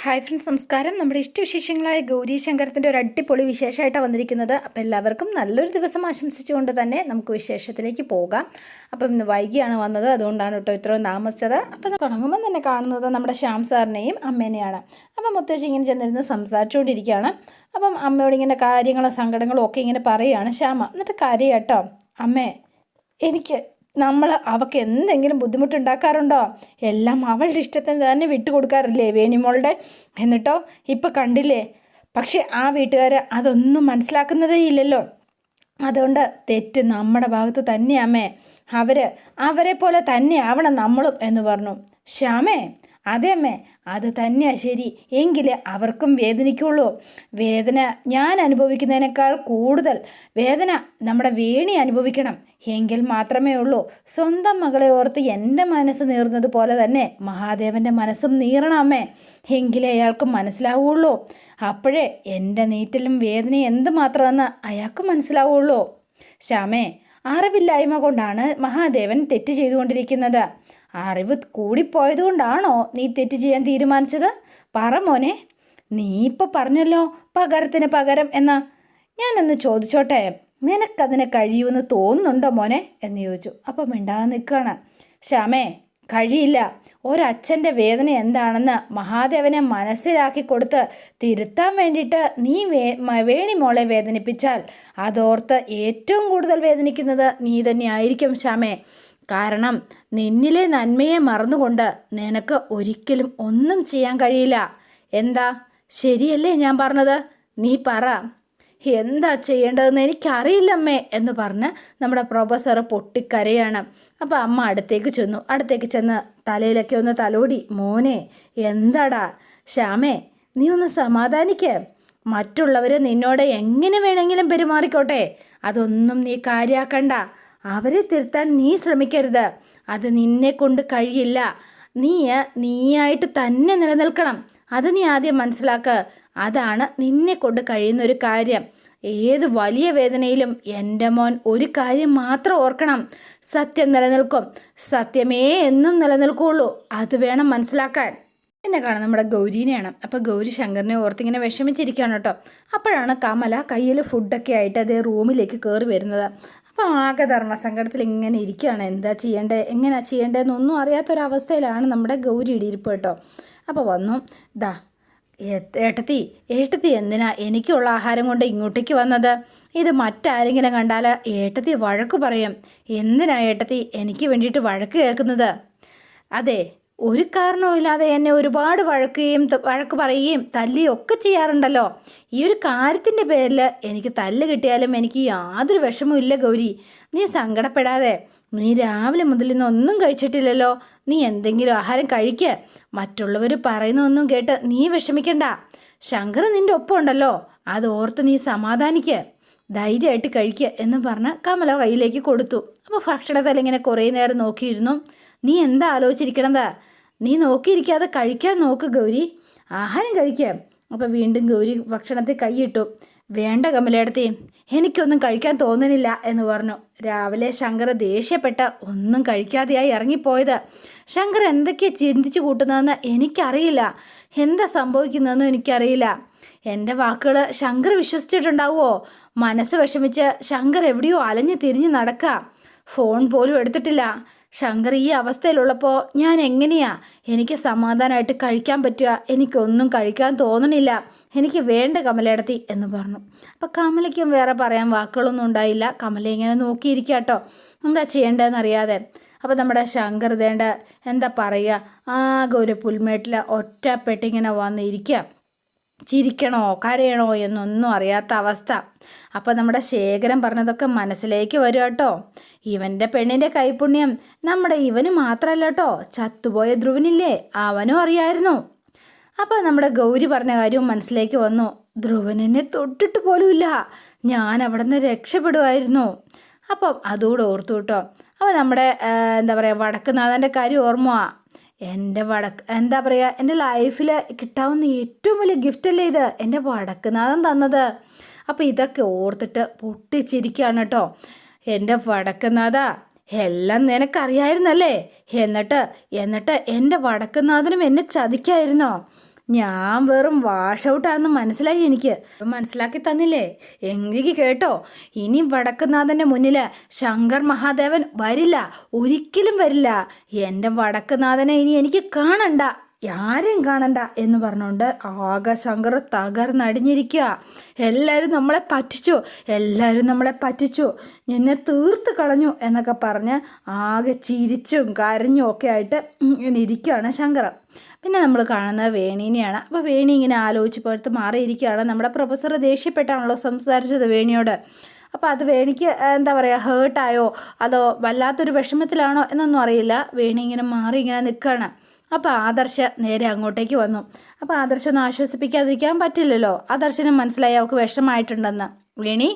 Hi friends, നമസ്കാരം. നമ്മുടെ ഇഷ്ടവിശേഷങ്ങളായ ഗൗരി ശങ്കരത്തിൻ്റെ ഒരു അടിപൊളി വിശേഷമായിട്ടാണ് വന്നിരിക്കുന്നത്. അപ്പോൾ എല്ലാവർക്കും നല്ലൊരു ദിവസം ആശംസിച്ചുകൊണ്ട് തന്നെ നമുക്ക് വിശേഷത്തിലേക്ക് പോകാം. അപ്പം ഇന്ന് വൈകിയാണ് വന്നത്, അതുകൊണ്ടാണ് കേട്ടോ ഇത്രയും താമസിച്ചത്. അപ്പോൾ തുടങ്ങുമ്പോൾ തന്നെ കാണുന്നത് നമ്മുടെ ശ്യാം സാറിനെയും അമ്മേനെയാണ്. അപ്പം മുത്തശ്ശി ഇങ്ങനെ ചെന്നിരുന്ന് സംസാരിച്ചുകൊണ്ടിരിക്കുകയാണ്. അപ്പം അമ്മയോട് ഇങ്ങനെ കാര്യങ്ങളും സങ്കടങ്ങളും ഒക്കെ ഇങ്ങനെ പറയുകയാണ് ശ്യാമ. എന്നിട്ട് കരയാട്ടോ, അമ്മേ എനിക്ക് അവൾക്ക് എന്തെങ്കിലും ബുദ്ധിമുട്ടുണ്ടാക്കാറുണ്ടോ? എല്ലാം അവളുടെ ഇഷ്ടത്തിന് തന്നെ വിട്ടുകൊടുക്കാറില്ലേ വേണിമോളുടെ? എന്നിട്ടോ ഇപ്പം കണ്ടില്ലേ? പക്ഷെ ആ വീട്ടുകാർ അതൊന്നും മനസ്സിലാക്കുന്നതേ ഇല്ലല്ലോ. അതുകൊണ്ട് തെറ്റ് നമ്മുടെ ഭാഗത്ത് തന്നെയാമേ. അവരെ പോലെ തന്നെ ആവണം നമ്മളും എന്ന് പറഞ്ഞു. ശ്യാമേ, അതെ അമ്മേ, അത് തന്നെയാണ് ശരി. എങ്കിലേ അവർക്കും വേദനിക്കുള്ളൂ. വേദന ഞാൻ അനുഭവിക്കുന്നതിനേക്കാൾ കൂടുതൽ വേദന നമ്മുടെ വേണി അനുഭവിക്കണം. എങ്കിൽ മാത്രമേ ഉള്ളൂ. സ്വന്തം മകളെ ഓർത്ത് എൻ്റെ മനസ്സ് നീറുന്നത് പോലെ തന്നെ മഹാദേവൻ്റെ മനസ്സും നീറണം അമ്മേ. എങ്കിലേ അയാൾക്ക് മനസ്സിലാവുള്ളൂ. അപ്പോഴേ എൻ്റെ നീറ്റിലും വേദന എന്തുമാത്രമെന്ന് അയാൾക്ക് മനസ്സിലാവുള്ളൂ. ശ്യാമേ, അറിവില്ലായ്മ കൊണ്ടാണ് മഹാദേവൻ തെറ്റ് ചെയ്തുകൊണ്ടിരിക്കുന്നത്. അറിവ് കൂടിപ്പോയതുകൊണ്ടാണോ നീ തെറ്റ് ചെയ്യാൻ തീരുമാനിച്ചത്? പറ മോനെ. നീ ഇപ്പോൾ പറഞ്ഞല്ലോ പകരത്തിന് പകരം എന്ന്. ഞാനൊന്ന് ചോദിച്ചോട്ടെ, നിനക്കതിന് കഴിയുമെന്ന് തോന്നുന്നുണ്ടോ മോനെ എന്ന് ചോദിച്ചു. അപ്പം മിണ്ടാതെ നിൽക്കുകയാണ്. ശ്യാമേ, കഴിയില്ല. ഒരച്ഛൻ്റെ വേദന എന്താണെന്ന് മഹാദേവനെ മനസ്സിലാക്കി കൊടുത്ത് തിരുത്താൻ വേണ്ടിയിട്ട് നീ വേണിമോളെ വേദനിപ്പിച്ചാൽ അതോർത്ത് ഏറ്റവും കൂടുതൽ വേദനിക്കുന്നത് നീ തന്നെ ആയിരിക്കും ശ്യാമേ. കാരണം നിന്നിലെ നന്മയെ മറന്നുകൊണ്ട് നിനക്ക് ഒരിക്കലും ഒന്നും ചെയ്യാൻ കഴിയില്ല. എന്താ ശരിയല്ലേ ഞാൻ പറഞ്ഞത്? നീ പറ, എന്താ ചെയ്യേണ്ടതെന്ന് എനിക്കറിയില്ലമ്മേ എന്ന് പറഞ്ഞ് നമ്മുടെ പ്രൊഫസർ പൊട്ടിക്കരയാണ്. അപ്പോൾ അമ്മ അടുത്തേക്ക് ചെന്ന് തലയിലൊക്കെ ഒന്ന് തലോടി. മോനെ, എന്താടാ? ശ്യാമേ, നീ ഒന്ന് സമാധാനിക്ക്. മറ്റുള്ളവർ നിന്നോട് എങ്ങനെ വേണമെങ്കിലും പെരുമാറിക്കോട്ടെ, അതൊന്നും നീ കാര്യാക്കണ്ട. അവരെ തിരുത്താൻ നീ ശ്രമിക്കരുത്. അത് നിന്നെ കൊണ്ട് കഴിയില്ല. നീയായിട്ട് തന്നെ നിലനിൽക്കണം. അത് നീ ആദ്യം മനസ്സിലാക്കുക. അതാണ് നിന്നെ കൊണ്ട് കഴിയുന്നൊരു കാര്യം. ഏത് വലിയ വേദനയിലും എൻ്റെ മോൻ ഒരു കാര്യം മാത്രം ഓർക്കണം, സത്യം നിലനിൽക്കും. സത്യമേ എന്നും നിലനിൽക്കുകയുള്ളൂ. അത് വേണം മനസ്സിലാക്കാൻ. എന്നെ കാണാം നമ്മുടെ ഗൗരീനെയാണ്. അപ്പോൾ ഗൗരി ശങ്കറിനെ ഓർത്തിങ്ങനെ വിഷമിച്ചിരിക്കുകയാണ് കേട്ടോ. അപ്പോഴാണ് കമല കയ്യിൽ ഫുഡൊക്കെ ആയിട്ട് അതേ റൂമിലേക്ക് കയറി വരുന്നത്. അപ്പോൾ ആകെ ധർമ്മസങ്കടത്തിൽ ഇങ്ങനെ ഇരിക്കുകയാണ്. എന്താ ചെയ്യേണ്ടത്, എങ്ങനെയാ ചെയ്യേണ്ടതെന്നൊന്നും അറിയാത്തൊരവസ്ഥയിലാണ് നമ്മുടെ ഗൗരിയുടെ ഇരിപ്പ് കേട്ടോ. അപ്പോൾ വന്നു. ഏട്ടത്തി എന്തിനാ എനിക്കുള്ള ആഹാരം കൊണ്ട് ഇങ്ങോട്ടേക്ക് വന്നത്? ഇത് മറ്റാരെങ്കിലും കണ്ടാൽ ഏട്ടത്തി വഴക്ക് പറയും. എന്തിനാ ഏട്ടത്തി എനിക്ക് വേണ്ടിയിട്ട് വഴക്ക് കേൾക്കുന്നത്? അതെ, ഒരു കാരണവുമില്ലാതെ എന്നെ ഒരുപാട് വഴക്ക് പറയുകയും തല്ലുകയും ഒക്കെ ചെയ്യാറുണ്ടല്ലോ. ഈ ഒരു കാര്യത്തിൻ്റെ പേരിൽ എനിക്ക് തല്ല് കിട്ടിയാലും എനിക്ക് യാതൊരു വിഷമവും ഇല്ല ഗൗരി. നീ സങ്കടപ്പെടാതെ. നീ രാവിലെ മുതൽ ഇന്നൊന്നും കഴിച്ചിട്ടില്ലല്ലോ. നീ എന്തെങ്കിലും ആഹാരം കഴിക്ക്. മറ്റുള്ളവർ പറയുന്നൊന്നും കേട്ട് നീ വിഷമിക്കണ്ട. ശങ്കർ നിൻ്റെ ഒപ്പം ഉണ്ടല്ലോ, അത് ഓർത്ത് നീ സമാധാനിക്ക്. ധൈര്യമായിട്ട് കഴിക്കുക എന്ന് പറഞ്ഞ് കമല കയ്യിലേക്ക് കൊടുത്തു. അപ്പോൾ ഭക്ഷണത്തിൽ ഇങ്ങനെ കുറേ നേരം നോക്കിയിരുന്നു. നീ എന്താ ആലോചിച്ചിരിക്കണത്? നീ നോക്കിയിരിക്കാതെ കഴിക്കാൻ നോക്ക് ഗൗരി, ആഹാരം കഴിക്കുക. അപ്പോൾ വീണ്ടും ഗൗരി ഭക്ഷണത്തിൽ കൈയിട്ടു. വേണ്ട കമലേടത്തി, എനിക്കൊന്നും കഴിക്കാൻ തോന്നുന്നില്ല എന്ന് പറഞ്ഞു. രാവിലെ ശങ്കർ ദേഷ്യപ്പെട്ട് ഒന്നും കഴിക്കാതെയായി ഇറങ്ങിപ്പോയത്. ശങ്കർ എന്തൊക്കെയാണ് ചിന്തിച്ചു കൂട്ടുന്നതെന്ന് എനിക്കറിയില്ല. എന്താ സംഭവിക്കുന്നതെന്നും എനിക്കറിയില്ല. എൻ്റെ വാക്കുകൾ ശങ്കർ വിശ്വസിച്ചിട്ടുണ്ടാവുമോ? മനസ്സ് വിഷമിച്ച് ശങ്കർ എവിടെയോ അലഞ്ഞു തിരിഞ്ഞ് നടക്കുക. ഫോൺ പോലും എടുത്തിട്ടില്ല. ശങ്കർ ഈ അവസ്ഥയിലുള്ളപ്പോൾ ഞാൻ എങ്ങനെയാ എനിക്ക് സമാധാനമായിട്ട് കഴിക്കാൻ പറ്റുക? എനിക്കൊന്നും കഴിക്കാൻ തോന്നണില്ല. എനിക്ക് വേണ്ട കമലയിടത്തി എന്ന് പറഞ്ഞു. അപ്പം കമലയ്ക്കും വേറെ പറയാൻ വാക്കുകളൊന്നും ഉണ്ടായില്ല. കമല ഇങ്ങനെ നോക്കിയിരിക്കുക കേട്ടോ, എന്താ ചെയ്യേണ്ടതെന്നറിയാതെ. അപ്പം നമ്മുടെ ശങ്കർ എന്താ പറയുക, ആകെ ഒരു പുൽമേട്ടിൽ ഒറ്റപ്പെട്ടിങ്ങനെ വന്നിരിക്കുക. ചിരിക്കണോ കരയണോ എന്നൊന്നും അറിയാത്ത അവസ്ഥ. അപ്പോൾ നമ്മുടെ ശേഖരൻ പറഞ്ഞതൊക്കെ മനസ്സിലേക്ക് വരും കേട്ടോ. ഇവൻ്റെ പെണ്ണിൻ്റെ കൈപുണ്യം നമ്മുടെ ഇവന് മാത്രമല്ല കേട്ടോ, ചത്തുപോയ ധ്രുവനില്ലേ അവനും അറിയായിരുന്നു. അപ്പോൾ നമ്മുടെ ഗൗരി പറഞ്ഞ കാര്യവും മനസ്സിലേക്ക് വന്നു. ധ്രുവൻ എന്നെ തൊട്ടിട്ട് പോലുമില്ല, ഞാൻ അവിടെ നിന്ന് രക്ഷപ്പെടുമായിരുന്നു. അപ്പം അതുകൂടെ ഓർത്തു കേട്ടോ. അപ്പോൾ നമ്മുടെ എന്താ പറയുക വടക്കുനാഥൻ്റെ കാര്യം ഓർമ്മ. എന്താ പറയുക, എൻ്റെ ലൈഫിൽ കിട്ടാവുന്ന ഏറ്റവും വലിയ ഗിഫ്റ്റല്ലേ ഇത്, എൻ്റെ വടക്കുനാഥൻ തന്നത്. അപ്പോൾ ഇതൊക്കെ ഓർത്തിട്ട് പൊട്ടിച്ചിരിക്കുകയാണ് കേട്ടോ. എൻ്റെ വടക്കുനാഥ, എല്ലാം നിനക്കറിയായിരുന്നല്ലേ? എന്നിട്ട് എൻ്റെ വടക്കുനാഥനും എന്നെ ചതിക്കായിരുന്നോ? ഞാൻ വെറും വാഷ് ഔട്ടാണെന്ന് മനസ്സിലായി. എനിക്ക് മനസ്സിലാക്കി തന്നില്ലേ? എങ്കിൽ കേട്ടോ, ഇനി വടക്കുനാഥൻ്റെ മുന്നിൽ ശങ്കർ മഹാദേവൻ വരില്ല, ഒരിക്കലും വരില്ല. എൻ്റെ വടക്കുനാഥനെ ഇനി എനിക്ക് കാണണ്ട, ആരെയും കാണണ്ട എന്ന് പറഞ്ഞുകൊണ്ട് ആകെ ശങ്കർ തകർന്നടിഞ്ഞിരിക്കുക. എല്ലാവരും നമ്മളെ പറ്റിച്ചു, എന്നെ തീർത്ത് കളഞ്ഞു എന്നൊക്കെ പറഞ്ഞ് ആകെ ചിരിച്ചും കരഞ്ഞും ഒക്കെ ആയിട്ട് ഇങ്ങനെ ഇരിക്കുകയാണ് ശങ്കർ. പിന്നെ നമ്മൾ കാണുന്നത് വേണീനെയാണ്. അപ്പോൾ വേണി ഇങ്ങനെ ആലോചിച്ച് മാറിയിരിക്കുകയാണ്. നമ്മുടെ പ്രൊഫസർ ദേഷ്യപ്പെട്ടാണല്ലോ സംസാരിച്ചത് വേണിയോട്. അപ്പോൾ അത് വേണിക്ക് എന്താ പറയുക, ഹേർട്ടായോ അതോ വല്ലാത്തൊരു വിഷമത്തിലാണോ എന്നൊന്നും അറിയില്ല. വേണി ഇങ്ങനെ മാറി ഇങ്ങനെ നിൽക്കുകയാണ്. അപ്പോൾ ആദർശ നേരെ അങ്ങോട്ടേക്ക് വന്നു. അപ്പോൾ ആദർശൊന്നും ആശ്വസിപ്പിക്കാതിരിക്കാൻ പറ്റില്ലല്ലോ. ആദർശനും മനസ്സിലായി അവൾക്ക് വിഷമമായിട്ടുണ്ടെന്ന്. വേണി,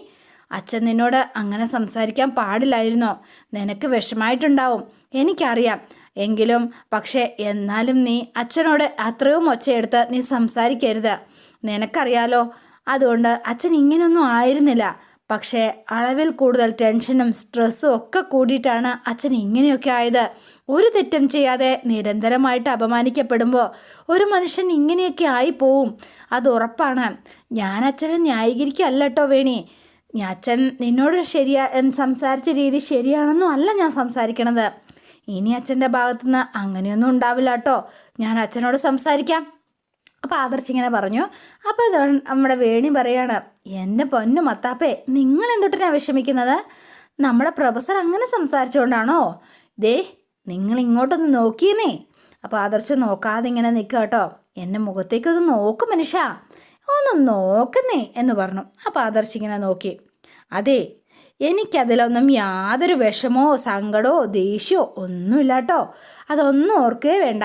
അച്ഛൻ നിന്നോട് അങ്ങനെ സംസാരിക്കാൻ പാടില്ലായിരുന്നോ? നിനക്ക് വിഷമമായിട്ടുണ്ടാവും, എനിക്കറിയാം. എങ്കിലും പക്ഷേ എന്നാലും നീ അച്ഛനോട് അത്രയും ഒച്ചയെടുത്ത് നീ സംസാരിക്കരുത്. നിനക്കറിയാലോ, അതുകൊണ്ട് അച്ഛൻ ഇങ്ങനെയൊന്നും ആയിരുന്നില്ല. പക്ഷേ അളവിൽ കൂടുതൽ ടെൻഷനും സ്ട്രെസ്സും ഒക്കെ കൂടിയിട്ടാണ് അച്ഛൻ ഇങ്ങനെയൊക്കെ ആയത്. ഒരു തെറ്റും ചെയ്യാതെ നിരന്തരമായിട്ട് അപമാനിക്കപ്പെടുമ്പോൾ ഒരു മനുഷ്യൻ ഇങ്ങനെയൊക്കെ ആയി പോവും, അത് ഉറപ്പാണ്. ഞാൻ അച്ഛനെ ന്യായീകരിക്കല്ല കേട്ടോ വേണി. അച്ഛൻ നിന്നോട് സംസാരിച്ച രീതി ശരിയാണെന്നും അല്ല ഞാൻ സംസാരിക്കണത്. ഇനി അച്ഛൻ്റെ ഭാഗത്തുനിന്ന് അങ്ങനെയൊന്നും ഉണ്ടാവില്ല കേട്ടോ. ഞാൻ അച്ഛനോട് സംസാരിക്കാം. അപ്പോൾ ആദർശ് ഇങ്ങനെ പറഞ്ഞു. അപ്പോൾ നമ്മുടെ വേണി പറയാണ്, എൻ്റെ പൊന്നു മത്താപ്പേ, നിങ്ങൾ എന്തൊട്ടിനാണ് വിഷമിക്കുന്നത്? നമ്മുടെ പ്രൊഫസർ അങ്ങനെ സംസാരിച്ചുകൊണ്ടാണോ? ദേ നിങ്ങൾ ഇങ്ങോട്ടൊന്ന് നോക്കിയെന്നേ. അപ്പോൾ ആദർശ് നോക്കാതെ ഇങ്ങനെ നിൽക്കുക കേട്ടോ. എൻ്റെ മുഖത്തേക്കൊന്ന് നോക്ക് മനുഷ്യ, ഒന്ന് നോക്കുന്നേ എന്ന് പറഞ്ഞു. അപ്പോൾ ആദർശ് ഇങ്ങനെ നോക്കി. അതെ, എനിക്കതിലൊന്നും യാതൊരു വിഷമോ സങ്കടമോ ദേഷ്യമോ ഒന്നുമില്ല കേട്ടോ. അതൊന്നും ഓർക്കേ വേണ്ട.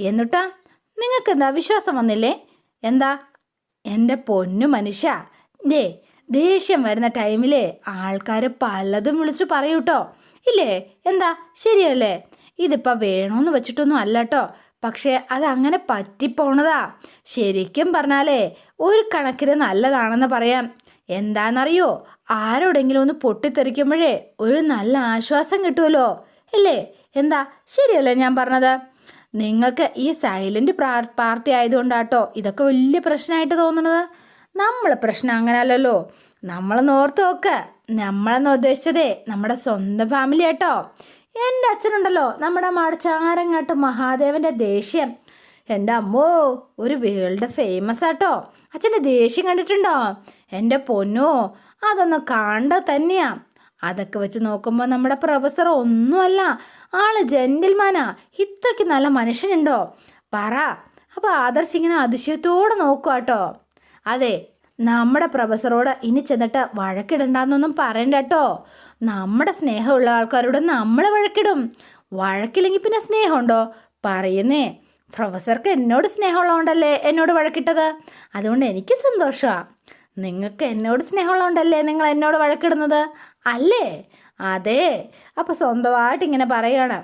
എന്നിട്ടാ നിങ്ങൾക്ക് എന്താ വിശ്വാസം വന്നില്ലേ? എന്താ എൻ്റെ പൊന്നു മനുഷ്യ, ദേഷ്യം വരുന്ന ടൈമിലെ ആൾക്കാർ പലതും വിളിച്ചു പറയൂട്ടോ, ഇല്ലേ? എന്താ ശരിയല്ലേ? ഇതിപ്പോൾ വേണമെന്ന് വെച്ചിട്ടൊന്നും അല്ല കേട്ടോ. പക്ഷേ അതങ്ങനെ പറ്റിപ്പോണതാ. ശരിക്കും പറഞ്ഞാലേ ഒരു കണക്കിന് നല്ലതാണെന്ന് പറയാം. എന്താണെന്നറിയോ, ആരോടെങ്കിലും ഒന്ന് പൊട്ടിത്തെറിക്കുമ്പോഴേ ഒരു നല്ല ആശ്വാസം കിട്ടുമല്ലോ, അല്ലേ? എന്താ ശരിയല്ലേ ഞാൻ പറഞ്ഞത്? നിങ്ങൾക്ക് ഈ സൈലൻ്റ് പാർട്ടി ആയതുകൊണ്ടാട്ടോ ഇതൊക്കെ വലിയ പ്രശ്നമായിട്ട് തോന്നുന്നത്. നമ്മളെ പ്രശ്നം അങ്ങനെ അല്ലല്ലോ. നമ്മളെന്ന് ഓർത്ത് നോക്ക്. നമ്മളെന്ന് ഉദ്ദേശിച്ചതേ നമ്മുടെ സ്വന്തം ഫാമിലി ആട്ടോ. എൻ്റെ അച്ഛനുണ്ടല്ലോ, നമ്മുടെ മടച്ചാരങ്ങാട്ട് മഹാദേവൻ്റെ ദേഷ്യം, എൻ്റെ അമ്മോ, ഒരു വേൾഡ് ഫേമസ് ആട്ടോ. അച്ഛൻ്റെ ദേഷ്യം കണ്ടിട്ടുണ്ടോ? എൻ്റെ പൊന്നോ, അതൊന്ന് കണ്ട തന്നെയാ. അതൊക്കെ വെച്ച് നോക്കുമ്പോൾ നമ്മുടെ പ്രൊഫസർ ഒന്നുമല്ല, ആള് ജെന്റിൽമാനാ. ഇത്രയ്ക്ക് നല്ല മനുഷ്യനുണ്ടോ പറ? അപ്പോൾ ആദർശ് ഇങ്ങനെ അതിശയത്തോടെ നോക്കുക കേട്ടോ. അതെ, നമ്മുടെ പ്രൊഫസറോട് ഇനി ചെന്നിട്ട് വഴക്കിടണ്ടെന്നൊന്നും പറയണ്ട കേട്ടോ. നമ്മുടെ സ്നേഹമുള്ള ആൾക്കാരോട് നമ്മൾ വഴക്കിടും. വഴക്കില്ലെങ്കിൽ പിന്നെ സ്നേഹമുണ്ടോ? പറയുന്നേ, പ്രൊഫസർക്ക് എന്നോട് സ്നേഹമുള്ളതുകൊണ്ടല്ലേ എന്നോട് വഴക്കിട്ടത്. അതുകൊണ്ട് എനിക്ക് സന്തോഷമാണ്. നിങ്ങൾക്ക് എന്നോട് സ്നേഹമുള്ളതുകൊണ്ടല്ലേ നിങ്ങൾ എന്നോട് വഴക്കിടുന്നത്, അല്ലേ? അതെ. അപ്പോൾ സ്വന്തമായിട്ട് ഇങ്ങനെ പറയാണ്.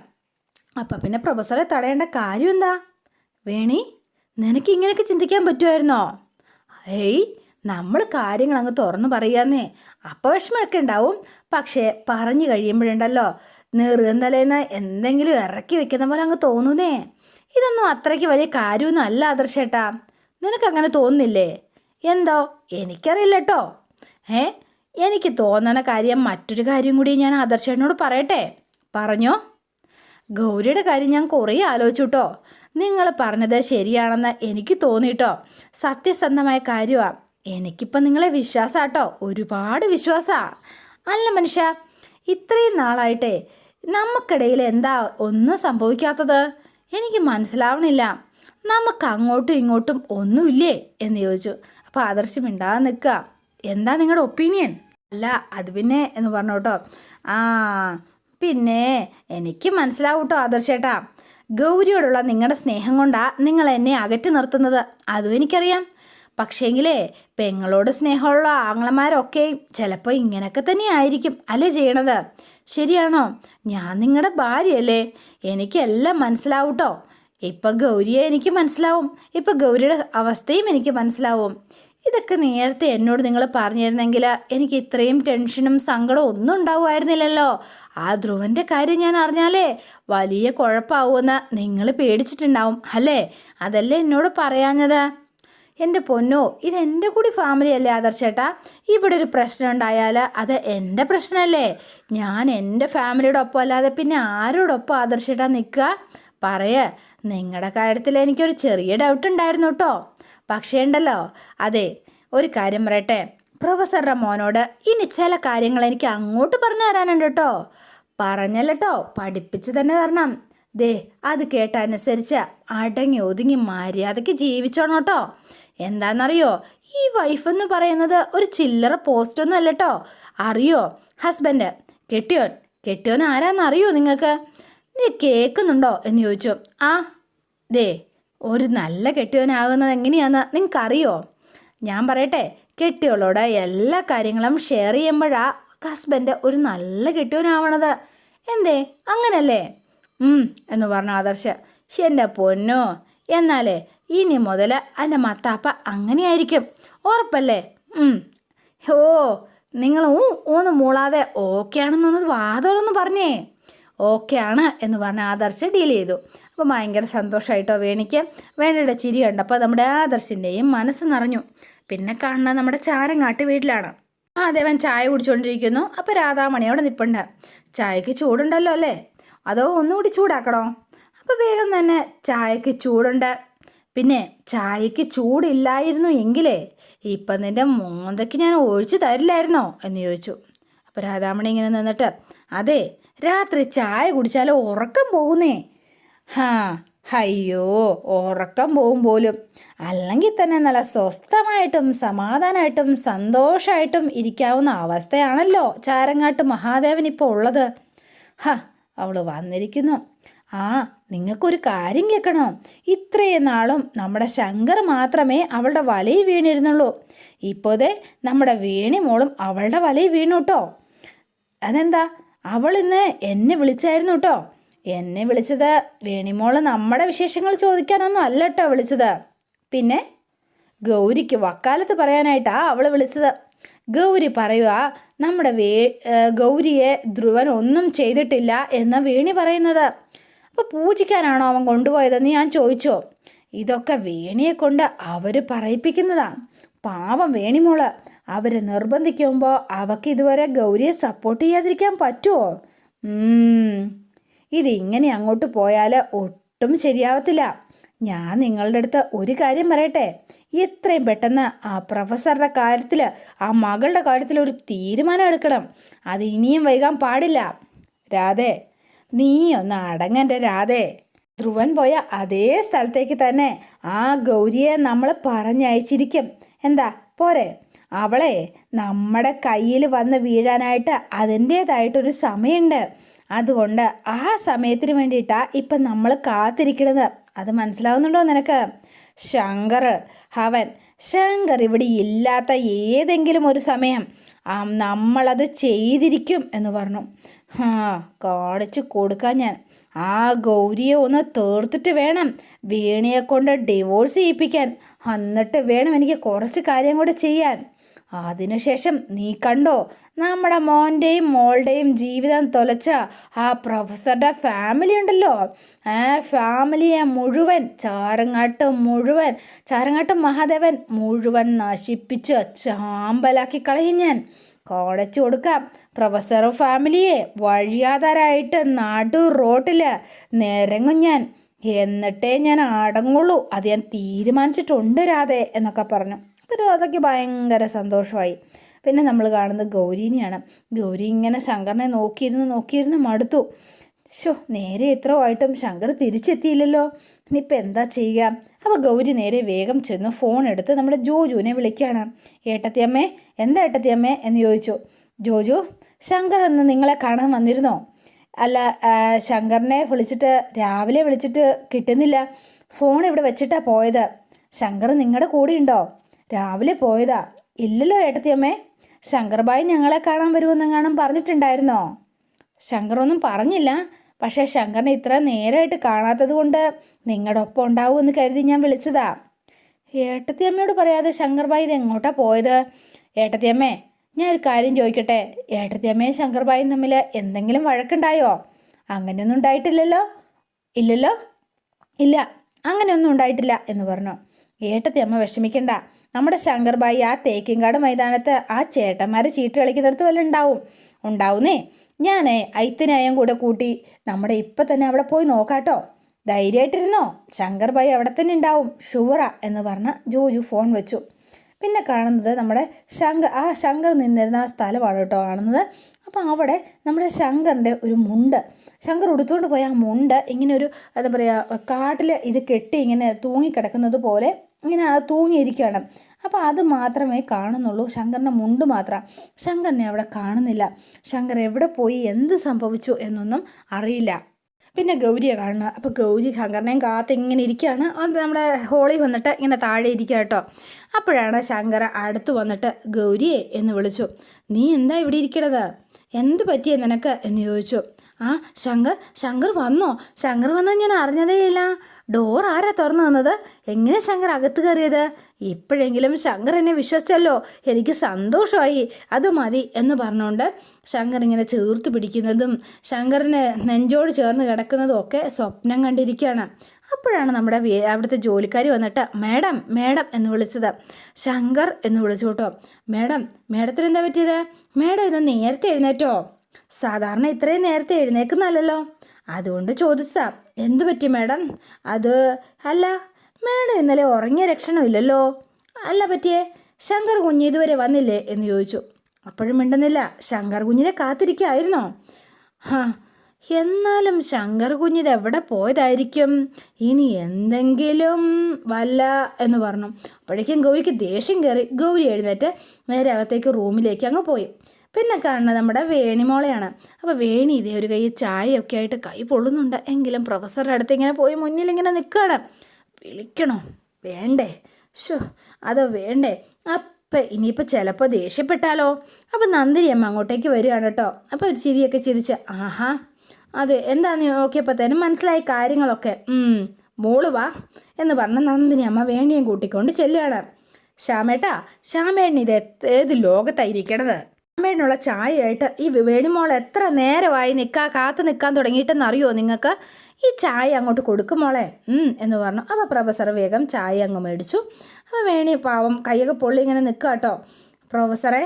അപ്പം പിന്നെ പ്രൊഫസറെ തടയേണ്ട കാര്യം എന്താ? വേണി, നിനക്ക് ഇങ്ങനെയൊക്കെ ചിന്തിക്കാൻ പറ്റുമായിരുന്നോ? ഹേയ്, നമ്മൾ കാര്യങ്ങൾ അങ്ങ് തുറന്നു പറയാന്നേ. അപ്പോൾ വിഷമമൊക്കെ ഉണ്ടാവും. പക്ഷേ പറഞ്ഞു കഴിയുമ്പോഴുണ്ടല്ലോ, നെറുകന്തലേന്ന് എന്തെങ്കിലും ഇറക്കി വെക്കുന്ന പോലെ അങ്ങ് തോന്നുന്നേ. ഇതൊന്നും അത്രയ്ക്ക് വലിയ കാര്യമൊന്നും അല്ല ആദർശേട്ടാ. നിനക്കങ്ങനെ തോന്നുന്നില്ലേ? എന്തോ എനിക്കറിയില്ല കേട്ടോ. എനിക്ക് തോന്നണ കാര്യം മറ്റൊരു കാര്യം കൂടി ഞാൻ ആദർശേട്ടനോട് പറയട്ടെ. പറഞ്ഞോ? ഗൗരിയുടെ കാര്യം ഞാൻ കുറേ ആലോചിച്ചു കേട്ടോ. നിങ്ങൾ പറഞ്ഞത് ശരിയാണെന്ന് എനിക്ക് തോന്നിട്ടോ. സത്യസന്ധമായ കാര്യമാണ്. എനിക്കിപ്പം നിങ്ങളെ വിശ്വാസമാട്ടോ, ഒരുപാട് വിശ്വാസമാണ്. അല്ല മനുഷ്യ, ഇത്രയും നാളായിട്ടേ നമുക്കിടയിൽ എന്താ ഒന്നും സംഭവിക്കാത്തത്? എനിക്ക് മനസ്സിലാവണില്ല. നമുക്ക് അങ്ങോട്ടും ഇങ്ങോട്ടും ഒന്നുമില്ലേ എന്ന് ചോദിച്ചു. അപ്പോൾ ആദർശം മിണ്ടാതെ നിൽക്കുക. എന്താ നിങ്ങളുടെ ഒപ്പീനിയൻ? അല്ല അത് പിന്നെ എന്ന് പറഞ്ഞു കേട്ടോ. പിന്നെ എനിക്ക് മനസ്സിലാവും കേട്ടോ ആദർശേട്ടാ, ഗൗരിയോടുള്ള നിങ്ങളുടെ സ്നേഹം കൊണ്ടാണ് നിങ്ങൾ എന്നെ അകറ്റി നിർത്തുന്നത്. അതും എനിക്കറിയാം. പക്ഷേങ്കിലേ പെങ്ങളോട് സ്നേഹമുള്ള ആങ്ങളമാരൊക്കെ ചിലപ്പോൾ ഇങ്ങനെയൊക്കെ തന്നെ ആയിരിക്കും അല്ലേ ചെയ്യണത്. ശരിയാണോ? ഞാൻ നിങ്ങളുടെ ഭാര്യയല്ലേ, എനിക്കെല്ലാം മനസ്സിലാവും കേട്ടോ. ഇപ്പം ഗൗരിയെ എനിക്ക് മനസ്സിലാവും, ഇപ്പം ഗൗരിയുടെ അവസ്ഥയും എനിക്ക് മനസ്സിലാവും. ഇതൊക്കെ നേരത്തെ എന്നോട് നിങ്ങൾ പറഞ്ഞിരുന്നെങ്കിൽ എനിക്ക് ഇത്രയും ടെൻഷനും സങ്കടവും ഒന്നും ഉണ്ടാവുമായിരുന്നില്ലല്ലോ. ആ ധ്രുവൻ്റെ കാര്യം ഞാൻ അറിഞ്ഞാലേ വലിയ കുഴപ്പമാവുമെന്ന് നിങ്ങൾ പേടിച്ചിട്ടുണ്ടാവും അല്ലേ? അതല്ലേ എന്നോട് പറയാഞ്ഞത്? എൻ്റെ പൊന്നോ, ഇതെൻ്റെ കൂടി ഫാമിലി അല്ലേ ആദർശേട്ടാ. ഇവിടെ ഒരു പ്രശ്നം ഉണ്ടായാൽ അത് എൻ്റെ പ്രശ്നമല്ലേ. ഞാൻ എൻ്റെ ഫാമിലിയുടെ ഒപ്പം അല്ലാതെ പിന്നെ ആരോടൊപ്പം ആദർശേട്ടാ നിൽക്കുക? നിങ്ങളുടെ കാര്യത്തിൽ എനിക്കൊരു ചെറിയ ഡൗട്ട് ഉണ്ടായിരുന്നു കേട്ടോ. പക്ഷേ ഉണ്ടല്ലോ, അതെ, ഒരു കാര്യം പറയട്ടെ, പ്രൊഫസറുടെ മോനോട് ഇനി ചില കാര്യങ്ങൾ എനിക്ക് അങ്ങോട്ട് പറഞ്ഞു തരാനുണ്ട് കേട്ടോ. പറഞ്ഞല്ലോ, പഠിപ്പിച്ച് തന്നെ തരണം. ദേ, അത് കേട്ടനുസരിച്ച് അടങ്ങി ഒതുങ്ങി മര്യാദയ്ക്ക് ജീവിച്ചോണം കേട്ടോ. എന്താണെന്നറിയോ, ഈ വൈഫ് എന്ന് പറയുന്നത് ഒരു ചില്ലറ പോസ്റ്റൊന്നും അല്ല കേട്ടോ. അറിയോ? ഹസ്ബൻഡ്, കെട്ടിയോൻ ആരാന്നറിയോ നിങ്ങൾക്ക്? നീ കേൾക്കുന്നുണ്ടോ എന്ന് ചോദിച്ചു. ആ, ദേ, ഒരു നല്ല കെട്ടിയോനാകുന്നത് എങ്ങനെയാണെന്ന് നിങ്ങൾക്കറിയോ? ഞാൻ പറയട്ടെ, കെട്ടിയോളോട് എല്ലാ കാര്യങ്ങളും ഷെയർ ചെയ്യുമ്പോഴാ ഹസ്ബൻഡ് ഒരു നല്ല കെട്ടിയോനാവണത്. എന്തേ, അങ്ങനല്ലേ? എന്ന് പറഞ്ഞു ആദർശ്. എൻ്റെ പൊന്നോ, എന്നാലേ ഇനി മുതൽ എൻ്റെ മത്താപ്പ അങ്ങനെയായിരിക്കും, ഉറപ്പല്ലേ? ഓ, നിങ്ങൾ ഒന്ന് മൂളാതെ ഓക്കെ ആണെന്നൊന്ന് വാതോളൊന്ന് പറഞ്ഞേ. ഓക്കെ ആണ് എന്ന് പറഞ്ഞ് ആദർശ് ഡീൽ ചെയ്തു. അപ്പോൾ ഭയങ്കര സന്തോഷമായിട്ടോ വേണിക്ക്. വേണിയുടെ ചിരി കണ്ടപ്പോൾ നമ്മുടെ ആദർശിൻ്റെയും മനസ്സ് നിറഞ്ഞു. പിന്നെ കാണുന്നത് നമ്മുടെ ചാരങ്ങാട്ട് വീട്ടിലാണ്. ദേവൻ ചായ കുടിച്ചുകൊണ്ടിരിക്കുന്നു. അപ്പോൾ രാധാമണി അവിടെ നിൽപ്പുണ്ട്. ചായക്ക് ചൂടുണ്ടല്ലോ അല്ലേ, അതോ ഒന്നുകൂടി ചൂടാക്കണോ? അപ്പോൾ വേഗം തന്നെ ചായക്ക് ചൂടുണ്ട്. പിന്നെ ചായക്ക് ചൂടില്ലായിരുന്നു എങ്കിലേ ഇപ്പം നിൻ്റെ മോന്തയ്ക്ക് ഞാൻ ഒഴിച്ചു തരില്ലായിരുന്നോ എന്ന് ചോദിച്ചു. അപ്പോൾ രാധാമണി ഇങ്ങനെ നിന്നിട്ട്, അതെ, രാത്രി ചായ കുടിച്ചാൽ ഉറക്കം പോകുന്നേ. അയ്യോ, ഉറക്കം പോകും പോലും. അല്ലെങ്കിൽ തന്നെ നല്ല സ്വസ്ഥമായിട്ടും സമാധാനമായിട്ടും സന്തോഷമായിട്ടും ഇരിക്കാവുന്ന അവസ്ഥയാണല്ലോ ചാരങ്ങാട്ട് മഹാദേവൻ ഇപ്പോൾ ഉള്ളത്. അവൾ വന്നിരിക്കുന്നു. നിങ്ങൾക്കൊരു കാര്യം കേൾക്കണോ? ഇത്രയും നാളും നമ്മുടെ ശങ്കർ മാത്രമേ അവളുടെ വലയിൽ വീണിരുന്നുള്ളൂ. ഇപ്പോഴേ നമ്മുടെ വേണിമോളും അവളുടെ വലയിൽ വീണു കേട്ടോ. അതെന്താ? അവൾ ഇന്ന് എന്നെ വിളിച്ചായിരുന്നു കേട്ടോ. എന്നെ വിളിച്ചത് വേണിമോള് നമ്മുടെ വിശേഷങ്ങൾ ചോദിക്കാനൊന്നും അല്ല കേട്ടോ വിളിച്ചത്. പിന്നെ ഗൗരിക്ക് വക്കാലത്ത് പറയാനായിട്ടാണ് അവൾ വിളിച്ചത്. ഗൗരി പറയുക നമ്മുടെ ഗൗരിയെ ധ്രുവൻ ഒന്നും ചെയ്തിട്ടില്ല എന്ന് വേണി പറയുന്നത്. അപ്പോൾ പൂജിക്കാനാണോ അവൻ കൊണ്ടുപോയതെന്ന് ഞാൻ ചോദിച്ചോ? ഇതൊക്കെ വേണിയെ കൊണ്ട് അവർ പറയിപ്പിക്കുന്നതാണ്. പാവം വേണിമോള്. അവർ നിർബന്ധിക്കുമ്പോൾ അവൾക്ക് ഇതുവരെ ഗൗരിയെ സപ്പോർട്ട് ചെയ്യാതിരിക്കാൻ പറ്റുമോ? ഇതിങ്ങനെ അങ്ങോട്ട് പോയാൽ ഒട്ടും ശരിയാവത്തില്ല. ഞാൻ നിങ്ങളുടെ അടുത്ത് ഒരു കാര്യം പറയട്ടെ. എത്രയും പെട്ടെന്ന് ആ പ്രൊഫസറുടെ കാര്യത്തിൽ, ആ മകളുടെ കാര്യത്തിൽ ഒരു തീരുമാനം എടുക്കണം. അത് ഇനിയും വൈകാൻ പാടില്ല. രാധേ, നീ ഒന്ന് അടങ്ങൻ്റെ രാധേ. ധ്രുവൻ പോയ അതേ സ്ഥലത്തേക്ക് തന്നെ ആ ഗൗരിയെ നമ്മൾ പറഞ്ഞയച്ചിരിക്കും. എന്താ പോരെ? അവളെ നമ്മുടെ കയ്യിൽ വന്ന് വീഴാനായിട്ട് അതിൻ്റേതായിട്ടൊരു സമയമുണ്ട്. അതുകൊണ്ട് ആ സമയത്തിന് വേണ്ടിയിട്ടാണ് ഇപ്പം നമ്മൾ കാത്തിരിക്കണത്. അത് മനസ്സിലാവുന്നുണ്ടോ നിനക്ക്? ശങ്കർ ഇവിടെ ഇല്ലാത്ത ഏതെങ്കിലും ഒരു സമയം നമ്മളത് ചെയ്തിരിക്കും എന്ന് പറഞ്ഞു. കാണിച്ചു കൊടുക്കാൻ ഞാൻ. ആ ഗൗരിയെ ഒന്ന് തീർത്തിട്ട് വേണം വേണിയെ കൊണ്ട് ഡിവോഴ്സ് ചെയ്യിപ്പിക്കാൻ. എന്നിട്ട് വേണം എനിക്ക് കുറച്ച് കാര്യം കൂടെ ചെയ്യാൻ. അതിനുശേഷം നീ കണ്ടോ, നമ്മുടെ മോൻ്റെയും മോളുടെയും ജീവിതം തൊലച്ച ആ പ്രൊഫസറുടെ ഫാമിലി ഉണ്ടല്ലോ, ആ ഫാമിലിയെ മുഴുവൻ ചാരങ്ങാട്ട് മഹാദേവൻ മുഴുവൻ നശിപ്പിച്ച് ചാമ്പലാക്കി കളയും ഞാൻ. കാണിച്ചു കൊടുക്കാം പ്രൊഫസർ ഫാമിലിയെ വഴിയാതാരായിട്ട് നടു റോട്ടിൽ നിരങ്ങും ഞാൻ. എന്നിട്ടേ ഞാൻ അടങ്ങുള്ളൂ. അത് ഞാൻ തീരുമാനിച്ചിട്ടുണ്ട് രാധേ എന്നൊക്കെ പറഞ്ഞു. അപ്പോൾ രാധയ്ക്ക് ഭയങ്കര സന്തോഷമായി. പിന്നെ നമ്മൾ കാണുന്നത് ഗൗരീനെയാണ്. ഗൗരി ഇങ്ങനെ ശങ്കറിനെ നോക്കിയിരുന്ന് മടുത്തു. നേരെ ഇത്രയായിട്ടും ശങ്കർ തിരിച്ചെത്തിയില്ലല്ലോ, ഇനിയിപ്പോൾ എന്താ ചെയ്യുക? അപ്പോൾ ഗൗരി നേരെ വേഗം ചെന്ന് ഫോൺ എടുത്ത് നമ്മുടെ ജോജുവിനെ വിളിക്കുകയാണ്. ഏട്ടത്തിയമ്മേ, എന്താ ഏട്ടത്തിയമ്മേ എന്ന് ചോദിച്ചു. ജോജു, ശങ്കർ എന്ന് നിങ്ങളെ കാണാൻ വന്നിരുന്നോ? അല്ല, ശങ്കറിനെ രാവിലെ വിളിച്ചിട്ട് കിട്ടുന്നില്ല. ഫോൺ ഇവിടെ വെച്ചിട്ടാണ് പോയത്. ശങ്കർ നിങ്ങളുടെ കൂടെ ഉണ്ടോ? രാവിലെ പോയതാ. ഇല്ലല്ലോ ഏട്ടത്തിയമ്മേ. ശങ്കർ ഭായി ഞങ്ങളെ കാണാൻ വരുമെന്നെങ്ങാനും പറഞ്ഞിട്ടുണ്ടായിരുന്നോ? ശങ്കറൊന്നും പറഞ്ഞില്ല. പക്ഷേ ശങ്കറിനെ ഇത്ര നേരമായിട്ട് കാണാത്തത് കൊണ്ട് നിങ്ങളുടെ ഒപ്പം ഉണ്ടാവുമെന്ന് കരുതി ഞാൻ വിളിച്ചതാ. ഏട്ടത്തിയമ്മയോട് പറയാതെ ശങ്കർബായി ഇത് എങ്ങോട്ടാ പോയത്? ഏട്ടത്തിയമ്മേ, ഞാൻ ഒരു കാര്യം ചോദിക്കട്ടെ, ഏട്ടത്തിയമ്മയും ശങ്കർബായും തമ്മിൽ എന്തെങ്കിലും വഴക്കുണ്ടായോ? അങ്ങനെയൊന്നും ഉണ്ടായിട്ടില്ലല്ലോ. ഇല്ലല്ലോ. ഇല്ല, അങ്ങനെയൊന്നും ഉണ്ടായിട്ടില്ല എന്ന് പറഞ്ഞു. ഏട്ടത്തിയമ്മ വിഷമിക്കണ്ട, നമ്മുടെ ശങ്കർബായി ആ തേക്കിൻകാട് മൈതാനത്ത് ആ ചേട്ടന്മാർ ചീട്ട് കളിക്കുന്നിടത്ത് വല്ല ഉണ്ടാവുന്നേ. ഞാൻ ഐത്തിനായം കൂടെ കൂട്ടി നമ്മുടെ ഇപ്പം തന്നെ അവിടെ പോയി നോക്കാട്ടോ. ധൈര്യമായിട്ടിരുന്നോ, ശങ്കർബായി അവിടെ തന്നെ ഉണ്ടാവും, ഷുവറാ എന്ന് പറഞ്ഞ് ജോജു ഫോൺ വെച്ചു. പിന്നെ കാണുന്നത് നമ്മുടെ ശങ്കർ നിന്നിരുന്ന ആ സ്ഥലമാണ് കേട്ടോ കാണുന്നത്. അപ്പോൾ അവിടെ നമ്മുടെ ശങ്കറിൻ്റെ ഒരു മുണ്ട്, ശങ്കർ ഉടുത്തുകൊണ്ട് പോയ ആ മുണ്ട് ഇങ്ങനെ ഒരു എന്താ പറയുക കാട്ടിൽ ഇത് കെട്ടി ഇങ്ങനെ തൂങ്ങിക്കിടക്കുന്നത് പോലെ ഇങ്ങനെ തൂങ്ങിയിരിക്കുകയാണ്. അപ്പോൾ അത് മാത്രമേ കാണുന്നുള്ളൂ, ശങ്കറിൻ്റെ മുണ്ട് മാത്രം. ശങ്കറിനെ അവിടെ കാണുന്നില്ല. ശങ്കർ എവിടെ പോയി, എന്ത് സംഭവിച്ചു എന്നൊന്നും അറിയില്ല. പിന്നെ ഗൗരിയെ കാണുന്നത്. അപ്പോൾ ഗൗരി ശങ്കറിനെയും കാത്ത് ഇങ്ങനെ ഇരിക്കുകയാണ്. അത് നമ്മുടെ ഹോളിൽ വന്നിട്ട് ഇങ്ങനെ താഴെ ഇരിക്കുക കേട്ടോ. അപ്പോഴാണ് ശങ്കർ അടുത്ത് വന്നിട്ട് ഗൗരിയെ എന്ന് വിളിച്ചു. നീ എന്താ ഇവിടെ ഇരിക്കണത്? എന്ത് പറ്റിയേ നിനക്ക് എന്ന് ചോദിച്ചു. ആ ശങ്കർ വന്നോ? ശങ്കർ വന്നാൽ ഞാൻ അറിഞ്ഞതേ ഇല്ല. ഡോർ ആരാ തുറന്നു തന്നത്? എങ്ങനെ ശങ്കർ അകത്ത് കയറിയത്? ഇപ്പോഴെങ്കിലും ശങ്കർ എന്നെ വിശ്വസിച്ചല്ലോ, എനിക്ക് സന്തോഷമായി, അത് മതി എന്ന് പറഞ്ഞുകൊണ്ട് ശങ്കർ ഇങ്ങനെ ചേർത്ത് പിടിക്കുന്നതും ശങ്കറിന് നെഞ്ചോട് ചേർന്ന് കിടക്കുന്നതും ഒക്കെ സ്വപ്നം കണ്ടിരിക്കുകയാണ്. അപ്പോഴാണ് നമ്മുടെ അവിടുത്തെ ജോലിക്കാരി വന്നിട്ട് മേഡം മേഡം എന്ന് വിളിച്ചത്. ശങ്കർ എന്ന് വിളിച്ചു കേട്ടോ. മേഡത്തിന് എന്താ പറ്റിയത്? മേഡം ഇന്ന് നേരത്തെ എഴുന്നേറ്റോ? സാധാരണ ഇത്രയും നേരത്തെ എഴുന്നേക്കുന്നല്ലോ, അതുകൊണ്ട് ചോദിച്ചതാ. എന്തു പറ്റി മേഡം? അല്ല മേഡം ഇന്നലെ ഉറങ്ങിയ ലക്ഷണമില്ലല്ലോ. അല്ല പറ്റിയേ, ശങ്കർ കുഞ്ഞ് ഇതുവരെ വന്നില്ലേ എന്ന് ചോദിച്ചു. അപ്പോഴും മിണ്ടുന്നില്ല. ശങ്കർ കുഞ്ഞിനെ കാത്തിരിക്കുകയായിരുന്നോ? എന്നാലും ശങ്കർ കുഞ്ഞിത് എവിടെ പോയതായിരിക്കും? ഇനി എന്തെങ്കിലും വല്ല എന്ന് പറഞ്ഞു. അപ്പോഴേക്കും ഗൗരിക്ക് ദേഷ്യം കയറി. ഗൗരി എഴുന്നേറ്റ് നേരെ അകത്തേക്ക് റൂമിലേക്ക് അങ്ങ് പോയി. പിന്നെ കാണുന്നത് നമ്മുടെ വേണിമോളെയാണ്. അപ്പോൾ വേണി ഇതേ ഒരു കൈ ചായയൊക്കെ ആയിട്ട് കൈ പൊള്ളുന്നുണ്ട്. എങ്കിലും പ്രൊഫസറുടെ അടുത്ത് ഇങ്ങനെ പോയി മുന്നിൽ ഇങ്ങനെ നിൽക്കുകയാണ്. വിളിക്കണോ വേണ്ടേ? അതോ വേണ്ടേ? അപ്പം ഇനിയിപ്പോൾ ചിലപ്പോൾ ദേഷ്യപ്പെട്ടാലോ? അപ്പം നന്ദിനി അമ്മ അങ്ങോട്ടേക്ക് വരികയാണ് കേട്ടോ. അപ്പോൾ ഒരു ചിരിയൊക്കെ ചിരിച്ച് ആഹാ അതെ എന്താന്ന് നോക്കിയപ്പോൾ തന്നെ മനസ്സിലായി കാര്യങ്ങളൊക്കെ. മോള് വാ എന്ന് പറഞ്ഞ് നന്ദിനി അമ്മ വേണിയും കൂട്ടിക്കൊണ്ട് ചെല്ലുകയാണ്. ശ്യാമേട്ടൻ ഇത് ഏത് ലോകത്തായിരിക്കണത്? ശ്യാമേട്ടനുള്ള ചായയായിട്ട് ഈ വേണിമോൾ എത്ര നേരമായി കാത്തു നിൽക്കാൻ തുടങ്ങിയിട്ടെന്നറിയോ നിങ്ങൾക്ക്? ഈ ചായ അങ്ങോട്ട് കൊടുക്കും മോളെ എന്ന് പറഞ്ഞു. അപ്പോൾ പ്രൊഫസർ വേഗം ചായ അങ്ങ് മേടിച്ചു. അപ്പോൾ വേണി പാവം കൈയൊക്കെ പൊള്ളി ഇങ്ങനെ നിൽക്കുക കേട്ടോ. പ്രൊഫസറെ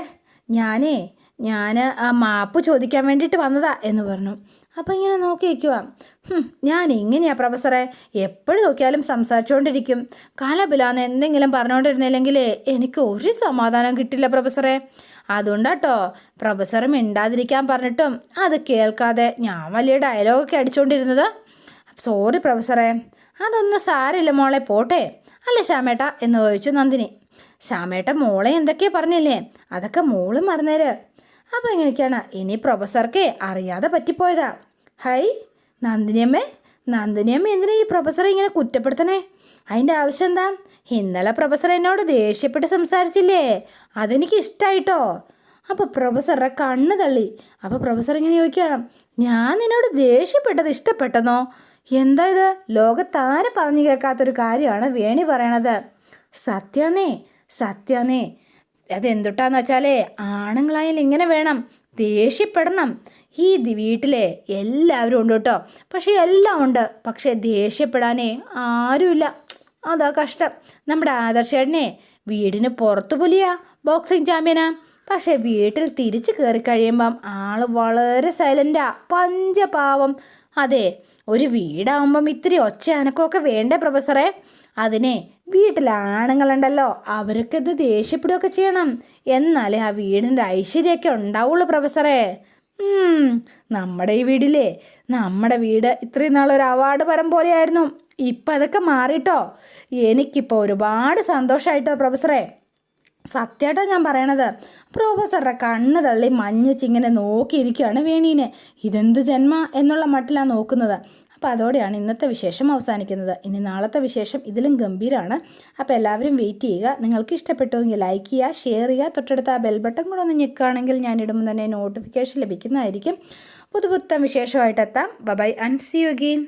ഞാൻ ആ മാപ്പ് ചോദിക്കാൻ വേണ്ടിയിട്ട് വന്നതാ എന്ന് പറഞ്ഞു. അപ്പോൾ ഇങ്ങനെ നോക്കി വയ്ക്കുക. ഞാൻ ഇങ്ങനെയാ പ്രൊഫസറെ, എപ്പോഴും നോക്കിയാലും സംസാരിച്ചുകൊണ്ടിരിക്കും. കാലബിലാന്ന് എന്തെങ്കിലും പറഞ്ഞുകൊണ്ടിരുന്നില്ലെങ്കിൽ എനിക്ക് ഒരു സമാധാനം കിട്ടില്ല പ്രൊഫസറെ. അതുകൊണ്ടാട്ടോ പ്രൊഫസർ മിണ്ടാതിരിക്കാൻ പറഞ്ഞിട്ടും അത് കേൾക്കാതെ ഞാൻ വലിയ ഡയലോഗൊക്കെ അടിച്ചുകൊണ്ടിരുന്നത്. സോറി പ്രൊഫസറെ. അതൊന്നും സാരമില്ല മോളെ, പോട്ടെ അല്ലേ ശ്യാമേട്ട എന്ന് ചോദിച്ചു നന്ദിനി. ശ്യാമേട്ട മോളെ എന്തൊക്കെയാ പറഞ്ഞില്ലേ, അതൊക്കെ മോള് മറന്നേര്. അപ്പോൾ ഇങ്ങനെയൊക്കെയാണ്. ഇനി പ്രൊഫസർക്ക് അറിയാതെ പറ്റിപ്പോയതാ. നന്ദിനിയമ്മ എന്തിനാ ഈ പ്രൊഫസറെ ഇങ്ങനെ കുറ്റപ്പെടുത്തണേ? അതിൻ്റെ ആവശ്യം എന്താ? ഇന്നലെ പ്രൊഫസർ എന്നോട് ദേഷ്യപ്പെട്ട് സംസാരിച്ചില്ലേ, അതെനിക്ക് ഇഷ്ടമായിട്ടോ. അപ്പോൾ പ്രൊഫസറുടെ കണ്ണ് തള്ളി. അപ്പോൾ പ്രൊഫസർ ഇങ്ങനെ ചോദിക്കണം, ഞാൻ നിന്നോട് ദേഷ്യപ്പെട്ടത് ഇഷ്ടപ്പെട്ടെന്നോ? എന്താ ഇത്? ലോകത്താരെ പറഞ്ഞു കേൾക്കാത്തൊരു കാര്യമാണ് വേണി പറയണത്. സത്യാന്നേ അതെന്തുട്ടാന്ന് വെച്ചാലേ ആണുങ്ങളായാലും ഇങ്ങനെ വേണം, ദേഷ്യപ്പെടണം. ഈ വീട്ടിലെ എല്ലാവരും ഉണ്ട് കേട്ടോ, പക്ഷേ എല്ലാം ഉണ്ട്, പക്ഷേ ദേഷ്യപ്പെടാനേ ആരുമില്ല. അതാ കഷ്ടം. നമ്മുടെ ആദർശേട്ടനെ വീടിന് പുറത്തു പുലിയാ, ബോക്സിങ് ചാമ്പ്യനാ, പക്ഷേ വീട്ടിൽ തിരിച്ച് കയറി കഴിയുമ്പം ആള് വളരെ സൈലൻ്റാ, പഞ്ചപാവം. അതെ, ഒരു വീടാവുമ്പം ഇത്തിരി ഒച്ച അനക്കമൊക്കെ വേണ്ടേ പ്രൊഫസറെ? അതിനെ വീട്ടിലാണുങ്ങളുണ്ടല്ലോ, അവർക്കത് ദേഷ്യപ്പെടുകയൊക്കെ ചെയ്യണം, എന്നാലേ ആ വീടിൻ്റെ ഐശ്വര്യമൊക്കെ ഉണ്ടാവുള്ളൂ പ്രൊഫസറെ. നമ്മുടെ ഈ വീടില്ലേ, നമ്മുടെ വീട് ഇത്രയും നാളൊരു അവാർഡ് പരം പോലെയായിരുന്നു. ഇപ്പം അതൊക്കെ മാറിട്ടോ. എനിക്കിപ്പോൾ ഒരുപാട് സന്തോഷമായിട്ടോ പ്രൊഫസറെ. സത്യമായിട്ടോ ഞാൻ പറയണത്. പ്രൊഫസറുടെ കണ്ണ് തള്ളി മഞ്ഞിച്ചിങ്ങനെ നോക്കിയിരിക്കുകയാണ് വേണീനെ. ഇതെന്ത് ജന്മ എന്നുള്ള മട്ടിലാണ് നോക്കുന്നത്. അപ്പോൾ അതോടെയാണ് ഇന്നത്തെ വിശേഷം അവസാനിക്കുന്നത്. ഇനി നാളത്തെ വിശേഷം ഇതിലും ഗംഭീരമാണ്. അപ്പോൾ എല്ലാവരും വെയിറ്റ് ചെയ്യുക. നിങ്ങൾക്ക് ഇഷ്ടപ്പെട്ടുവെങ്കിൽ ലൈക്ക് ചെയ്യുക, ഷെയർ ചെയ്യുക, തൊട്ടടുത്ത ആ ബെൽ ബട്ടൺ കൂടെ ഒന്ന് ഞെക്കുകയാണെങ്കിൽ ഞാൻ ഇടുമ്പോൾ തന്നെ നോട്ടിഫിക്കേഷൻ ലഭിക്കുന്നതായിരിക്കും. പുതുപുത്തൻ വിശേഷമായിട്ടെത്താം. Bye and see you again.